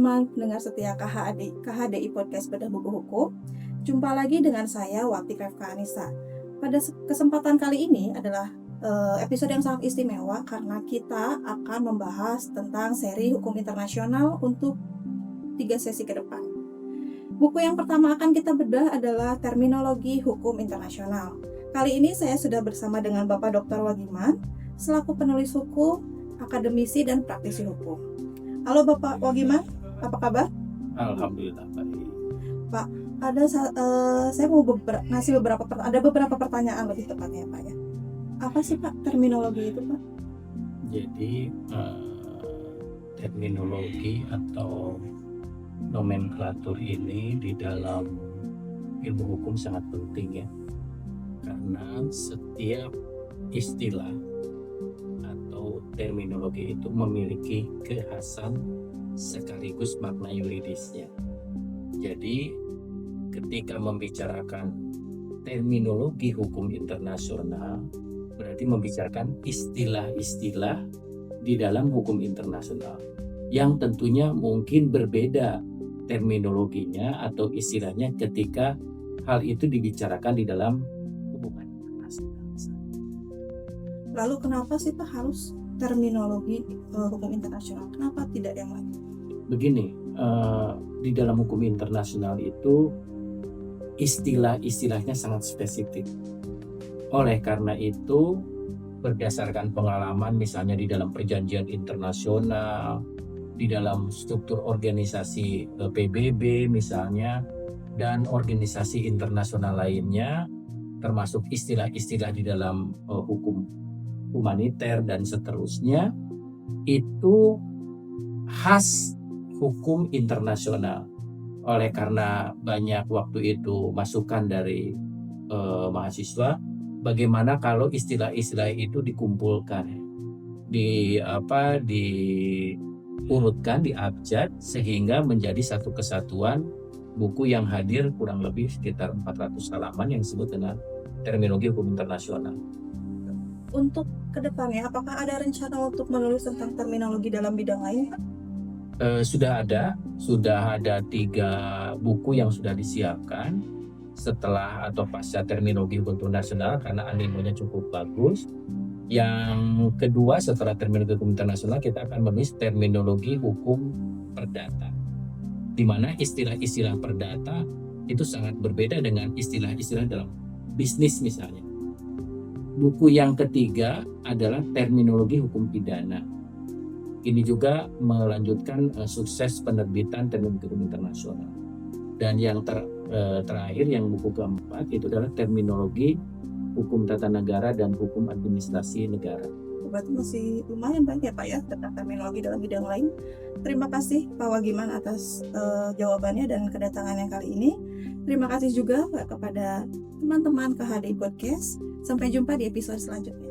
teman-teman pendengar setia KHDI Podcast Bedah Buku Hukum. Jumpa lagi dengan saya Wati Krefka Anissa. Pada kesempatan kali ini adalah episode yang sangat istimewa karena kita akan membahas tentang seri hukum internasional untuk 3 sesi ke depan. Buku yang pertama akan kita bedah adalah Terminologi Hukum Internasional. Kali ini saya sudah bersama dengan Bapak Dr. Wagiman selaku penulis hukum, akademisi, dan praktisi hukum. Halo Bapak Wagiman, apa kabar? Alhamdulillah baik. Pak, saya mau ngasih beberapa pertanyaan lebih tepatnya Pak ya. Apa sih Pak terminologi itu Pak? Jadi terminologi atau nomenklatur ini di dalam ilmu hukum sangat penting ya, karena setiap istilah atau terminologi itu memiliki kekhasan sekaligus makna yuridisnya. Jadi ketika membicarakan terminologi hukum internasional berarti membicarakan istilah-istilah di dalam hukum internasional yang tentunya mungkin berbeda terminologinya atau istilahnya ketika hal itu dibicarakan di dalam hubungan internasional. Lalu kenapa sih Pak harus terminologi hukum internasional? Kenapa tidak yang lain? Begini, di dalam hukum internasional itu istilah-istilahnya sangat spesifik. Oleh karena itu, berdasarkan pengalaman misalnya di dalam perjanjian internasional, di dalam struktur organisasi PBB misalnya, dan organisasi internasional lainnya, termasuk istilah-istilah di dalam hukum humaniter dan seterusnya, itu khas hukum internasional. Oleh karena banyak waktu itu masukan dari mahasiswa, bagaimana kalau istilah-istilah itu dikumpulkan, diurutkan, diabjad sehingga menjadi satu kesatuan buku yang hadir kurang lebih sekitar 400 halaman yang disebut dengan terminologi hukum internasional. Untuk kedepannya, apakah ada rencana untuk menulis tentang terminologi dalam bidang lain Pak? Sudah ada 3 buku yang sudah disiapkan setelah atau pasca terminologi hukum internasional karena animonya cukup bagus. Yang kedua setelah terminologi hukum internasional kita akan menulis terminologi hukum perdata, di mana istilah-istilah perdata itu sangat berbeda dengan istilah-istilah dalam bisnis misalnya. Buku yang ketiga adalah terminologi hukum pidana. Ini juga melanjutkan sukses penerbitan terminologi hukum internasional. Dan yang terakhir, yang buku keempat itu adalah terminologi hukum tata negara dan hukum administrasi negara. Berarti masih lumayan banyak ya Pak ya tentang terminologi dalam bidang lain. Terima kasih Pak Wagiman atas jawabannya dan kedatangannya kali ini. Terima kasih juga kepada teman-teman KHDI Podcast. Sampai jumpa di episode selanjutnya.